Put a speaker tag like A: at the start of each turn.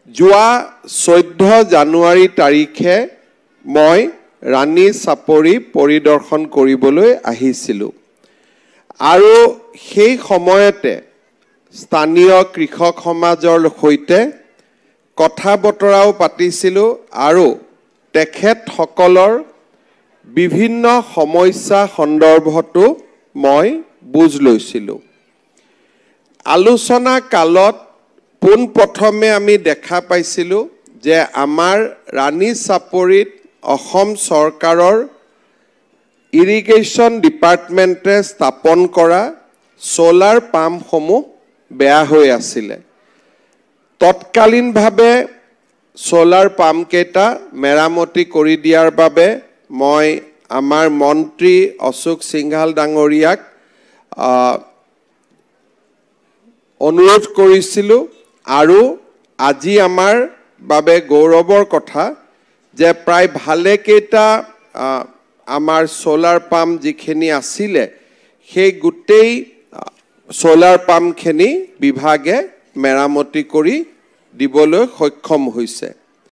A: যোৱা 14 জানুৱাৰী তাৰিখে মই ৰাণী চাপৰি পৰিদৰ্শন কৰিবলৈ আহিছিলোঁ আৰু সেই সময়তে স্থানীয় কৃষক সমাজৰ সৈতে কথা বতৰাও পাতিছিলোঁ আৰু তেখেতসকলৰ বিভিন্ন সমস্যা সন্দৰ্ভতো মই বুজ লৈছিলোঁ। আলোচনা কালত পোনপ্ৰথমে আমি দেখা পাইছিলোঁ যে আমাৰ ৰাণী চাপৰিত অসম চৰকাৰৰ ইৰিগেশ্যন ডিপাৰ্টমেণ্টে স্থাপন কৰা সোলাৰ পাম্পসমূহ বেয়া হৈ আছিলে। তৎকালীনভাৱে সোলাৰ পাম্পকেইটা মেৰামতি কৰি দিয়াৰ বাবে মই আমাৰ মন্ত্ৰী অশোক সিংঘাল ডাঙৰীয়াক অনুৰোধ কৰিছিলোঁ আৰু আজি আমাৰ বাবে গৌৰৱৰ কথা যে প্ৰায় ভালেকেইটা আমাৰ সোলাৰ পাম্প যিখিনি আছিলে সেই গোটেই সোলাৰ পাম্পখিনি বিভাগে মেৰামতি কৰি দিবলৈ সক্ষম হৈছে।